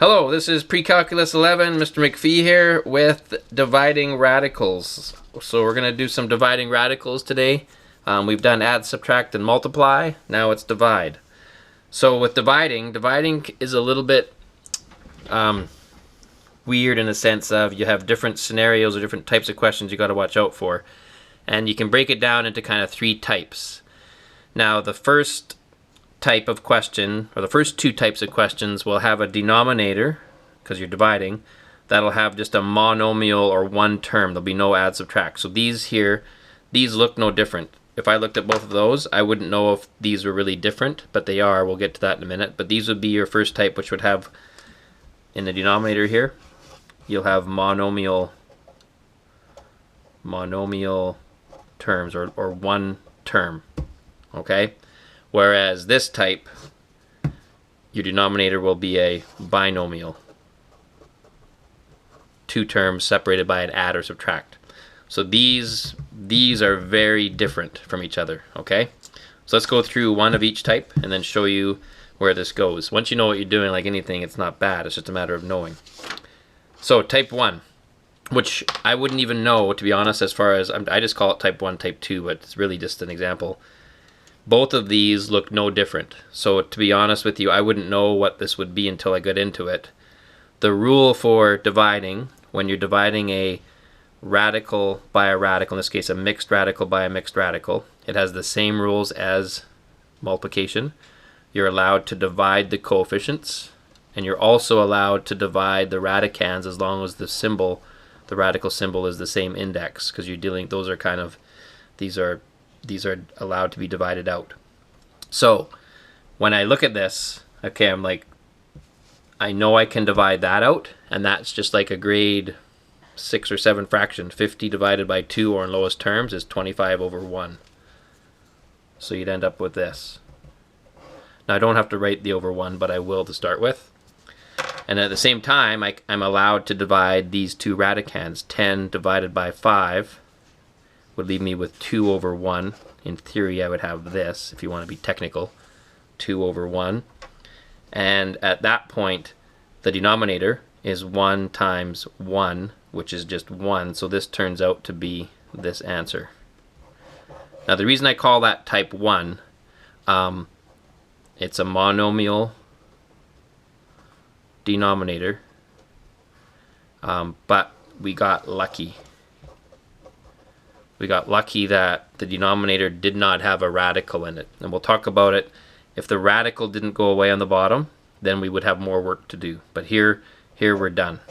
Hello, this is Precalculus 11, Mr. McPhee here with dividing radicals. So we're going to do some dividing radicals today. We've done add, subtract, and multiply. Now it's divide. So with dividing is a little bit weird in the sense of you have different scenarios or different types of questions you got to watch out for. And you can break it down into kind of three types. Now the first type of question, or the first two types of questions, will have a denominator, because you're dividing, that'll have just a monomial or one term. There'll be no add, subtract. So these here, these look no different. If I looked at both of those, I wouldn't know if these were really different, but they are. We'll get to that in a minute. But these would be your first type, which would have, in the denominator here, you'll have monomial terms, or one term, okay? Whereas this type, your denominator will be a binomial. Two terms separated by an add or subtract. So these are very different from each other, okay? So let's go through one of each type and then show you where this goes. Once you know what you're doing, like anything, it's not bad. It's just a matter of knowing. So type 1, which I wouldn't even know, to be honest, as far as, I just call it type 1, type 2, but it's really just an example. Both of these look no different. So to be honest with you, I wouldn't know what this would be until I got into it. The rule for dividing, when you're dividing a radical by a radical, in this case a mixed radical by a mixed radical, it has the same rules as multiplication. You're allowed to divide the coefficients, and you're also allowed to divide the radicands as long as the symbol, the radical symbol, is the same index, because you're dealing, those are kind of, these are allowed to be divided out. So when I look at this, okay, I'm like, I know I can divide that out, and that's just like a grade 6 or 7 fraction. 50 divided by 2, or in lowest terms, is 25 over 1. So you'd end up with this. Now I don't have to write the over 1, but I will to start with. And at the same time, I'm allowed to divide these two radicands. 10 divided by 5 would leave me with 2 over 1. In theory, I would have this, if you want to be technical, 2 over 1. And at that point, the denominator is 1 times 1, which is just 1. So this turns out to be this answer. Now the reason I call that type 1, it's a monomial denominator, but we got lucky. We got lucky that the denominator did not have a radical in it. And we'll talk about it. If the radical didn't go away on the bottom, then we would have more work to do. But here we're done.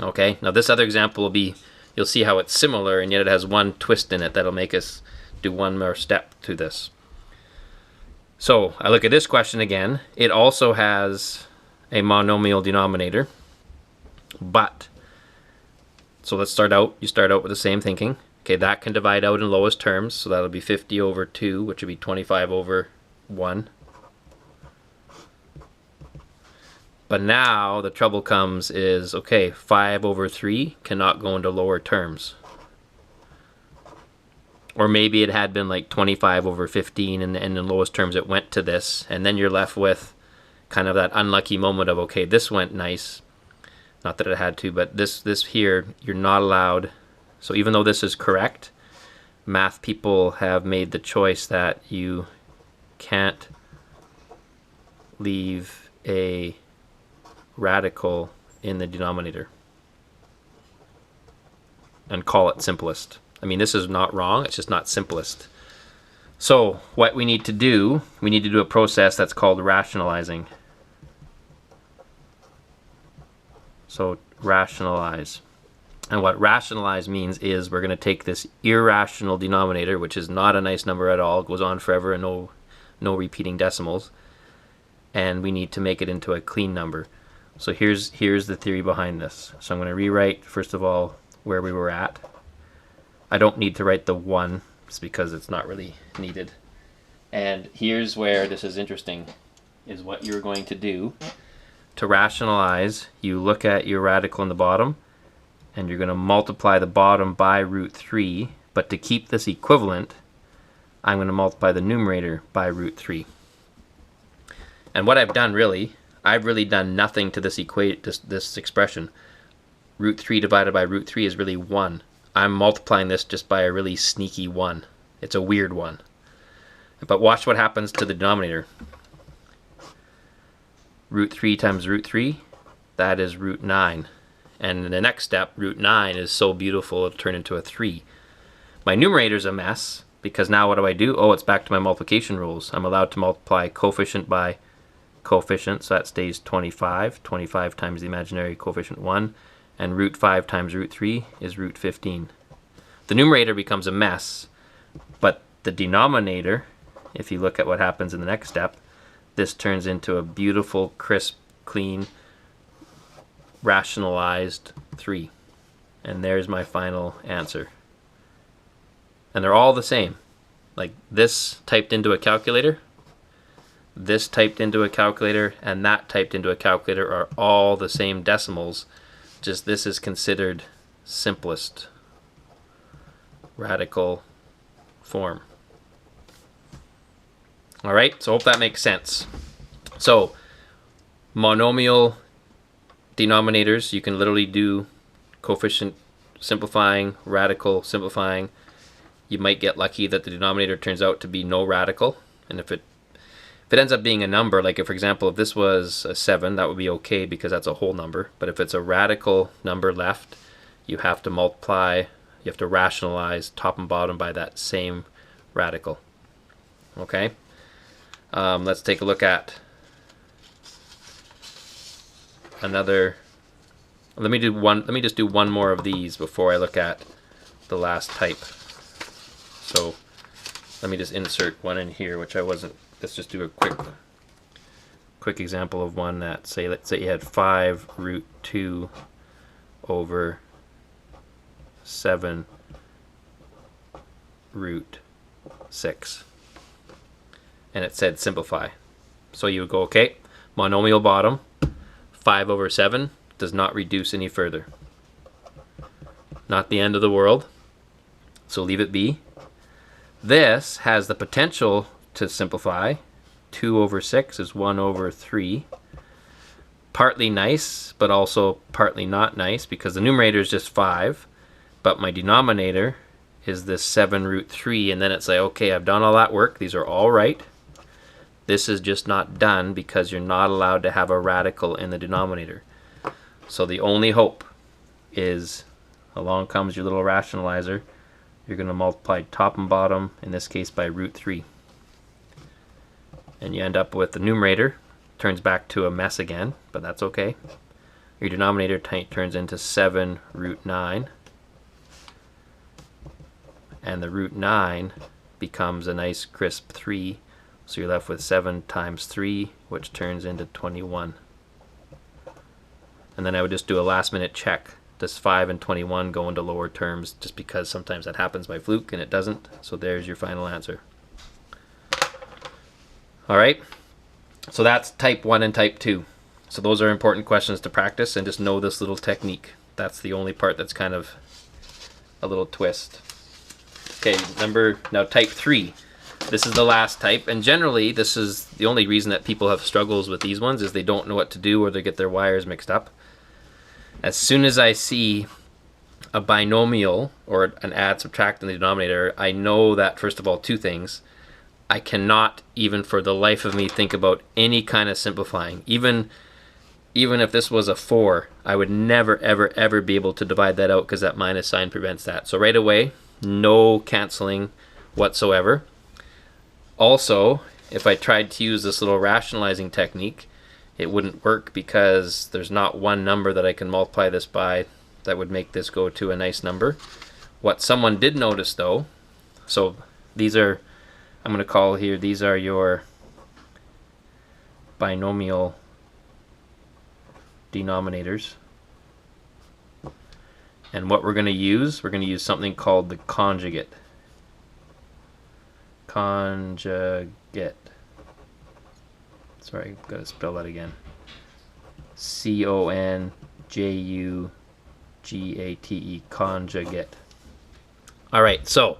Okay, now this other example will be, you'll see how it's similar, and yet it has one twist in it that'll make us do one more step to this. So I look at this question again. It also has a monomial denominator, but, so let's start out, you start out with the same thinking. Okay, that can divide out in lowest terms, so that'll be 50 over 2, which would be 25 over 1. But now the trouble comes is, okay, 5 over 3 cannot go into lower terms. Or maybe it had been like 25 over 15, and in lowest terms it went to this, and then you're left with kind of that unlucky moment of, okay, this went nice. Not that it had to, but this here, you're not allowed. So even though this is correct, math people have made the choice that you can't leave a radical in the denominator and call it simplest. I mean, this is not wrong, it's just not simplest. So what we need to do a process that's called rationalizing. So rationalize. And what rationalize means is we're going to take this irrational denominator, which is not a nice number at all, it goes on forever and no repeating decimals, and we need to make it into a clean number. So here's the theory behind this. So I'm going to rewrite, first of all, where we were at. I don't need to write the 1, just because it's not really needed. And here's where this is interesting, is what you're going to do. To rationalize, you look at your radical in the bottom, and you're going to multiply the bottom by root 3, but to keep this equivalent, I'm going to multiply the numerator by root 3. And what I've done really, I've really done nothing to this this expression. Root 3 divided by root 3 is really 1. I'm multiplying this just by a really sneaky 1. It's a weird one. But watch what happens to the denominator. Root 3 times root 3, that is root 9. And in the next step, root 9 is so beautiful it'll turn into a 3. My numerator's a mess, because now what do? Oh, it's back to my multiplication rules. I'm allowed to multiply coefficient by coefficient, so that stays 25. 25 times the imaginary coefficient 1. And root 5 times root 3 is root 15. The numerator becomes a mess, but the denominator, if you look at what happens in the next step, this turns into a beautiful, crisp, clean, rationalized 3. And there's my final answer. And they're all the same. Like this typed into a calculator, this typed into a calculator, and that typed into a calculator are all the same decimals. Just this is considered simplest radical form. All right, so hope that makes sense. So monomial denominators, you can literally do coefficient simplifying, radical simplifying. You might get lucky that the denominator turns out to be no radical, and if it ends up being a number, like if, for example, if this was a 7, that would be okay because that's a whole number. But if it's a radical number left, you have to multiply, you have to rationalize top and bottom by that same radical. Okay? Let's take a look at another. Let me just do one more of these before I look at the last type. So let me just insert one in here, which I wasn't. Let's just do a quick example of one that, let's say you had 5 root 2 over 7 root 6. And it said simplify. So you would go, okay, monomial bottom, 5 over 7 does not reduce any further. Not the end of the world, so leave it be. This has the potential to simplify. 2 over 6 is 1 over 3. Partly nice, but also partly not nice, because the numerator is just 5, but my denominator is this 7 root 3, and then it's like, okay, I've done all that work, these are all right. This is just not done because you're not allowed to have a radical in the denominator. So the only hope is, along comes your little rationalizer. You're going to multiply top and bottom, in this case by root 3. And you end up with the numerator, turns back to a mess again, but that's okay. Your denominator turns into 7 root 9. And the root 9 becomes a nice crisp 3. So you're left with 7 times 3, which turns into 21. And then I would just do a last minute check. Does 5 and 21 go into lower terms, just because sometimes that happens by fluke and it doesn't. So there's your final answer. All right, so that's type 1 and type 2. So those are important questions to practice, and just know this little technique. That's the only part that's kind of a little twist. Okay, now type 3. This is the last type, and generally this is the only reason that people have struggles with these ones is they don't know what to do, or they get their wires mixed up. As soon as I see a binomial or an add subtract in the denominator, I know that, first of all, two things. I cannot, even for the life of me, think about any kind of simplifying. Even if this was a 4, I would never, ever, ever be able to divide that out because that minus sign prevents that. So right away, no canceling whatsoever. Also, if I tried to use this little rationalizing technique, it wouldn't work because there's not one number that I can multiply this by that would make this go to a nice number. What someone did notice though, so these are, I'm going to call here, these are your binomial denominators. And what we're going to use something called the conjugate. Conjugate. Sorry, I've got to spell that again. C-O-N-J-U-G-A-T-E, conjugate. All right, so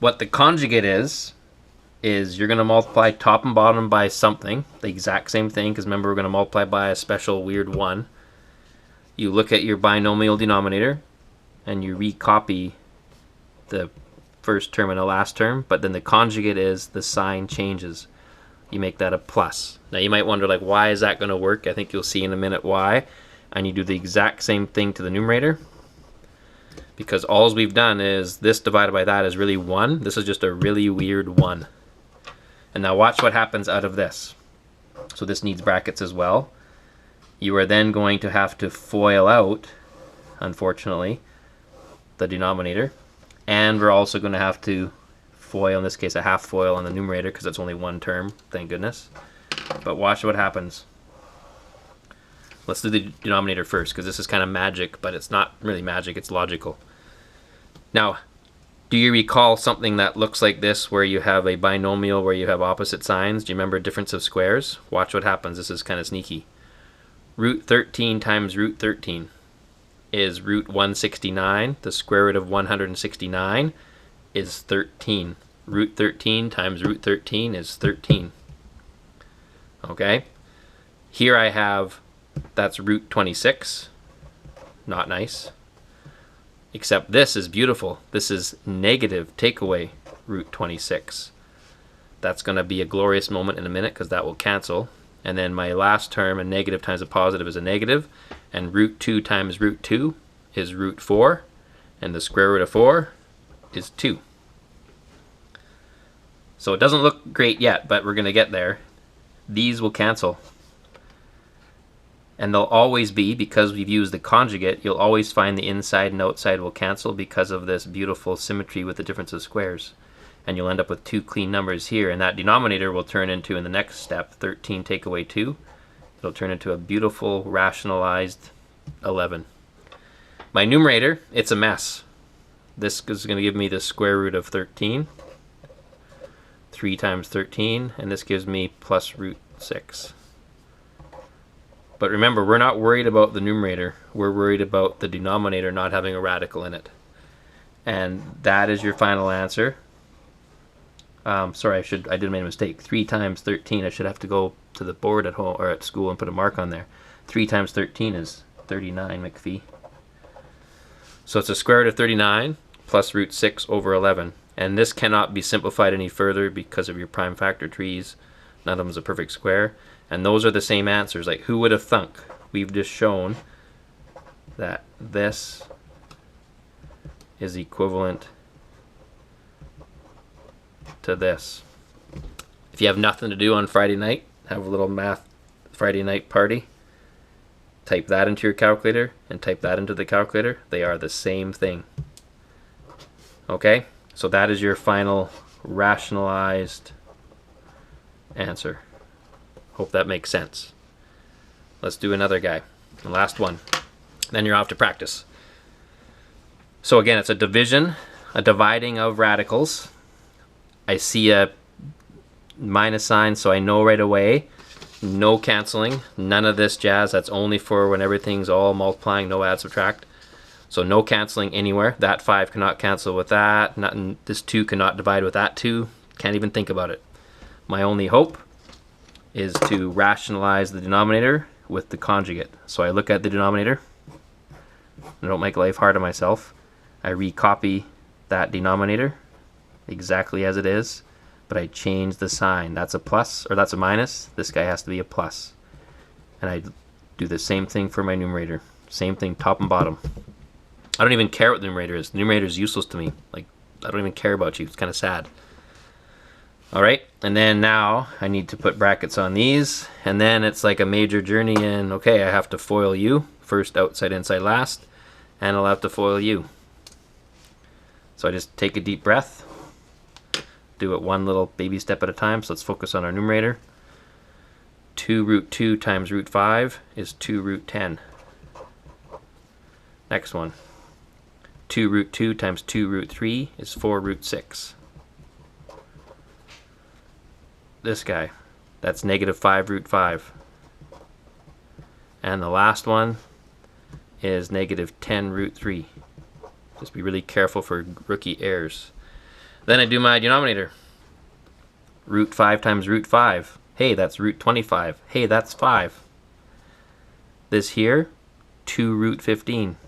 what the conjugate is is you're going to multiply top and bottom by something, the exact same thing, because remember we're going to multiply by a special weird 1. You look at your binomial denominator and you recopy the first term and the last term, but then the conjugate is the sign changes. You make that a plus. Now you might wonder, like, why is that going to work? I think you'll see in a minute why. And you do the exact same thing to the numerator, because all we've done is this divided by that is really 1. This is just a really weird 1. And now watch what happens out of this. So this needs brackets as well. You are then going to have to FOIL out, unfortunately, the denominator. And we're also going to have to FOIL, in this case a half FOIL on the numerator, because it's only one term, thank goodness. But watch what happens. Let's do the denominator first, because this is kind of magic, but it's not really magic, it's logical. Now, do you recall something that looks like this, where you have a binomial where you have opposite signs? Do you remember difference of squares? Watch what happens. This is kind of sneaky. Root 13 times root 13 is root 169. The square root of 169 is 13. Root 13 times root 13 is 13. Okay? Here I have, that's root 26. Not nice. Except this is beautiful. This is negative, take away root 26. That's going to be a glorious moment in a minute, because that will cancel. And then my last term, a negative times a positive, is a negative. And root 2 times root 2 is root 4. And the square root of 4 is 2. So it doesn't look great yet, but we're going to get there. These will cancel. And they'll always be, because we've used the conjugate, you'll always find the inside and outside will cancel because of this beautiful symmetry with the difference of squares. And you'll end up with 2 clean numbers here, and that denominator will turn into, in the next step, 13 take away 2. It'll turn into a beautiful rationalized 11. My numerator, it's a mess. This is going to give me the square root of 13. 3 times 13, and this gives me plus root 6. But remember, we're not worried about the numerator. We're worried about the denominator not having a radical in it. And that is your final answer. Sorry, I did make a mistake. 3 times 13, I should have to go to the board at home or at school and put a mark on there. 3 times 13 is 39, McPhee. So it's a square root of 39 plus root 6 over 11. And this cannot be simplified any further because of your prime factor trees. None of them is a perfect square. And those are the same answers. Like, who would have thunk? We've just shown that this is equivalent to this. If you have nothing to do on Friday night, have a little math Friday night party, type that into your calculator and type that into the calculator. They are the same thing. Okay? So that is your final rationalized answer. Hope that makes sense. Let's do another guy. The last one. Then you're off to practice. So again, it's a division, a dividing of radicals. I see a minus sign, so I know right away. No canceling. None of this jazz. That's only for when everything's all multiplying, no add, subtract. So no canceling anywhere. That 5 cannot cancel with that. Nothing, this 2 cannot divide with that 2. Can't even think about it. My only hope is to rationalize the denominator with the conjugate. So I look at the denominator. I don't make life hard on myself. I recopy that denominator exactly as it is, but I change the sign. That's a plus, or that's a minus. This guy has to be a plus. And I do the same thing for my numerator. Same thing, top and bottom. I don't even care what the numerator is. The numerator is useless to me. Like, I don't even care about you. It's kind of sad. Alright, and then now I need to put brackets on these, and then it's like a major journey in, okay, I have to FOIL you, first outside, inside, last, and I'll have to FOIL you. So I just take a deep breath, do it one little baby step at a time, so let's focus on our numerator. 2 root 2 times root 5 is 2 root 10. Next one. 2 root 2 times 2 root 3 is 4 root 6. This guy, that's negative 5 root 5. And the last one is negative 10 root 3. Just be really careful for rookie errors. Then I do my denominator. Root 5 times root 5. Hey, that's root 25. Hey, that's 5. This here, 2 root 15.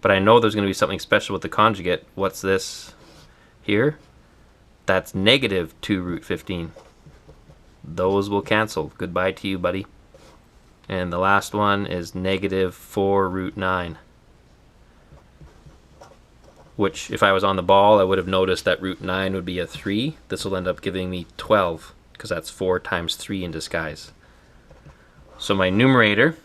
But I know there's going to be something special with the conjugate. What's this here? That's negative 2 root 15. Those will cancel. Goodbye to you, buddy. And the last one is negative 4 root 9. Which, if I was on the ball, I would have noticed that root 9 would be a 3. This will end up giving me 12, because that's 4 times 3 in disguise. So my numerator,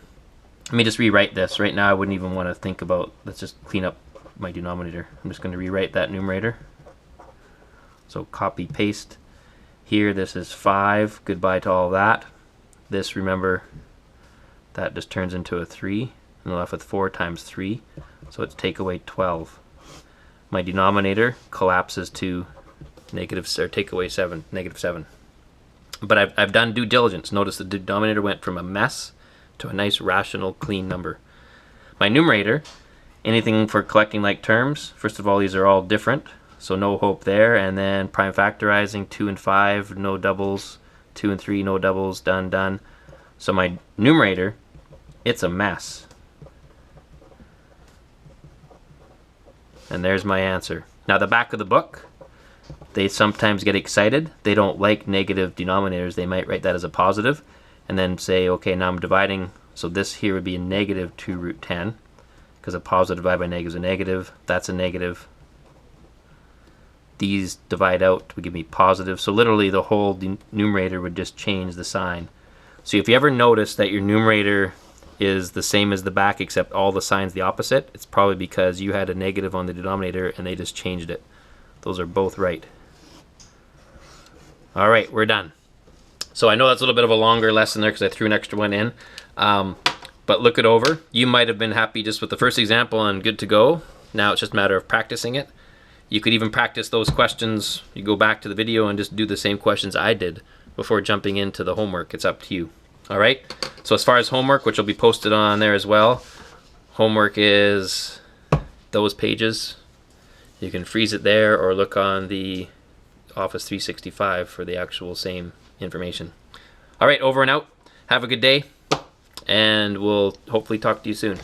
let me just rewrite this. Right now I wouldn't even want to think about, let's just clean up my denominator. I'm just going to rewrite that numerator. So copy, paste. Here, this is 5. Goodbye to all that. This, remember, that just turns into a 3. And I'm left with 4 times 3. So it's take away 12. My denominator collapses to take away 7, negative 7. But I've done due diligence. Notice the denominator went from a mess to a nice, rational, clean number. My numerator, anything for collecting like terms, first of all, these are all different, so no hope there. And then prime factorizing, 2 and 5, no doubles, 2 and 3, no doubles, done, done. So my numerator, it's a mess. And there's my answer. Now the back of the book, they sometimes get excited. They don't like negative denominators. They might write that as a positive and then say, okay, now I'm dividing. So this here would be a negative 2 root 10, because a positive divided by negative is a negative. That's a negative. These divide out to give me positive. So literally the whole numerator would just change the sign. So if you ever notice that your numerator is the same as the back except all the signs the opposite, it's probably because you had a negative on the denominator and they just changed it. Those are both right. All right, we're done. So I know that's a little bit of a longer lesson there because I threw an extra one in, but look it over. You might have been happy just with the first example and good to go. Now it's just a matter of practicing it. You could even practice those questions. You go back to the video and just do the same questions I did before jumping into the homework. It's up to you. All right, so as far as homework, which will be posted on there as well, homework is those pages. You can freeze it there or look on the Office 365 for the actual same information. All right, over and out. Have a good day, and we'll hopefully talk to you soon.